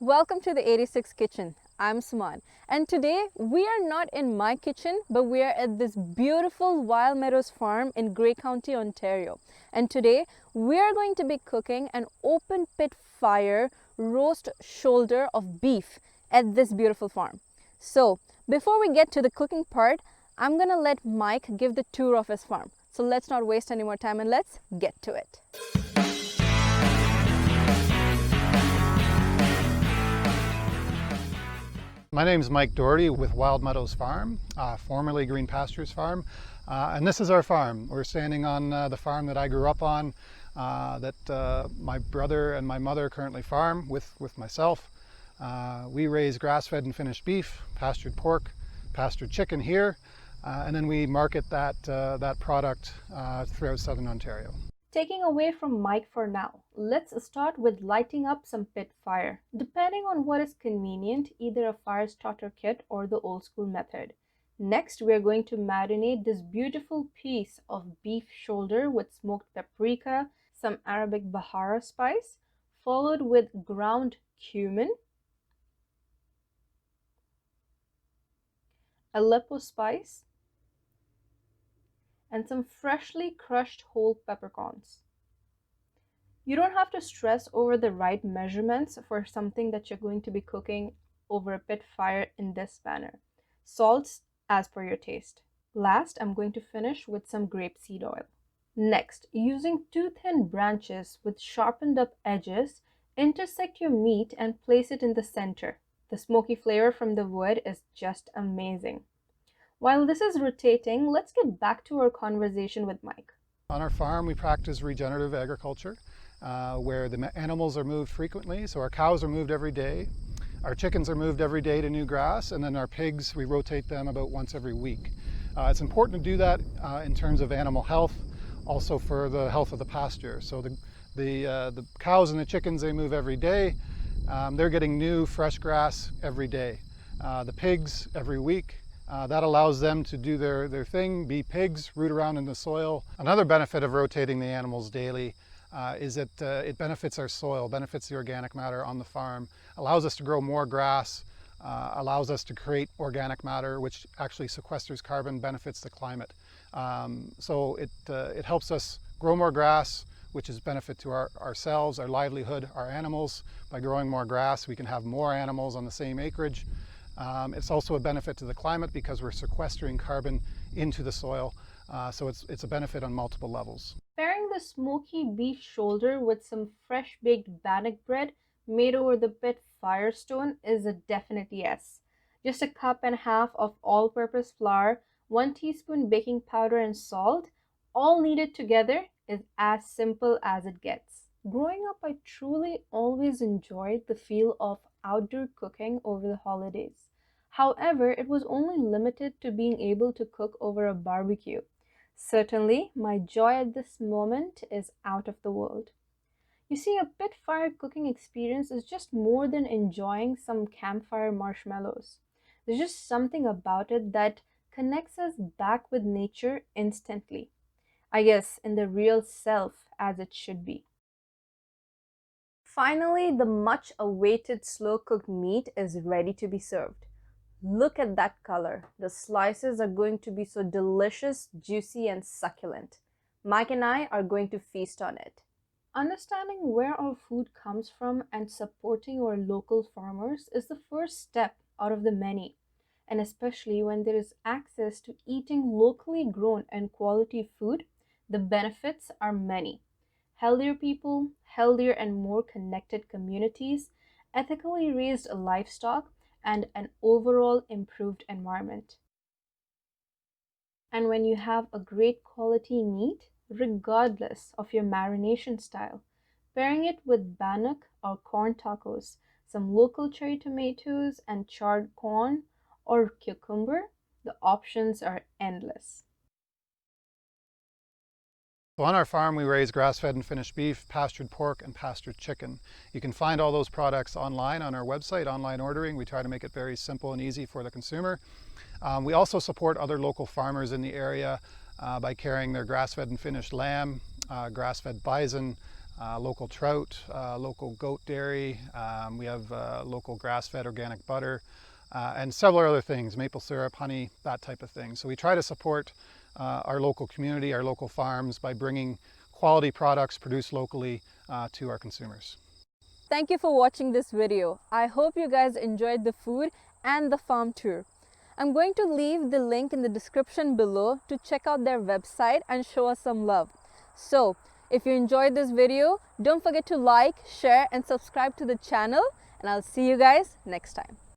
Welcome to the 86 Kitchen. I'm Suman, and today we are not in my kitchen, but we are at this beautiful Wild Meadows Farm in Grey County, Ontario. And today we are going to be cooking an open pit fire roast shoulder of beef at this beautiful farm. So before we get to the cooking part, I'm gonna let Mike give the tour of his farm. So let's not waste any more time and let's get to it. My name is Mike Doherty with Wild Meadows Farm, formerly Green Pastures Farm, and this is our farm. We're standing on the farm that I grew up on, that my brother and my mother currently farm with myself. We raise grass-fed and finished beef, pastured pork, pastured chicken here, and then we market that product throughout Southern Ontario. Taking away from Mike for now, let's start with lighting up some pit fire. Depending on what is convenient, either a fire starter kit or the old school method. Next, we are going to marinate this beautiful piece of beef shoulder with smoked paprika, some Arabic Bahara spice, followed with ground cumin, Aleppo spice, and some freshly crushed whole peppercorns. You don't have to stress over the right measurements for something that you're going to be cooking over a pit fire in this manner. Salts as per your taste. Last, I'm going to finish with some grapeseed oil. Next, using two thin branches with sharpened up edges, intersect your meat and place it in the center. The smoky flavor from the wood is just amazing. While this is rotating, let's get back to our conversation with Mike. On our farm, we practice regenerative agriculture, where the animals are moved frequently. So our cows are moved every day, our chickens are moved every day to new grass, and then our pigs, we rotate them about once every week. It's important to do that in terms of animal health, also for the health of the pasture. So the cows and the chickens, they move every day. They're getting new, fresh grass every day. The pigs every week. That allows them to do their thing, be pigs, root around in the soil. Another benefit of rotating the animals daily is that it benefits our soil, benefits the organic matter on the farm, allows us to grow more grass, allows us to create organic matter, which actually sequesters carbon, benefits the climate. So it helps us grow more grass, which is benefit to ourselves, our livelihood, our animals. By growing more grass, we can have more animals on the same acreage. It's also a benefit to the climate because we're sequestering carbon into the soil. So it's a benefit on multiple levels. Pairing the smoky beef shoulder with some fresh baked bannock bread made over the pit firestone is a definite yes. Just a cup and a half of all-purpose flour, 1 teaspoon baking powder and salt, all kneaded together, is as simple as it gets. Growing up, I truly always enjoyed the feel of outdoor cooking over the holidays. However, it was only limited to being able to cook over a barbecue. Certainly, my joy at this moment is out of the world. You see, a pit fire cooking experience is just more than enjoying some campfire marshmallows. There's just something about it that connects us back with nature instantly. I guess in the real self as it should be. Finally, the much awaited slow cooked meat is ready to be served. Look at that color. The slices are going to be so delicious, juicy, and succulent. Mike and I are going to feast on it. Understanding where our food comes from and supporting our local farmers is the first step out of the many, and especially when there is access to eating locally grown and quality food, the benefits are many. Healthier people, healthier and more connected communities, ethically raised livestock, and an overall improved environment. And when you have a great quality meat, regardless of your marination style, pairing it with bannock or corn tacos, some local cherry tomatoes and charred corn or cucumber, the options are endless. So on our farm, we raise grass-fed and finished beef, pastured pork, and pastured chicken. You can find all those products online on our website, online ordering. We try to make it very simple and easy for the consumer. We also support other local farmers in the area by carrying their grass-fed and finished lamb, grass-fed bison, local trout, local goat dairy. We have local grass-fed organic butter, and several other things, maple syrup, honey, that type of thing. So we try to support our local community, our local farms by bringing quality products produced locally to our consumers. Thank you for watching this video. I hope you guys enjoyed the food and the farm tour. I'm going to leave the link in the description below to check out their website and show us some love. So, if you enjoyed this video, don't forget to like, share and subscribe to the channel, and I'll see you guys next time.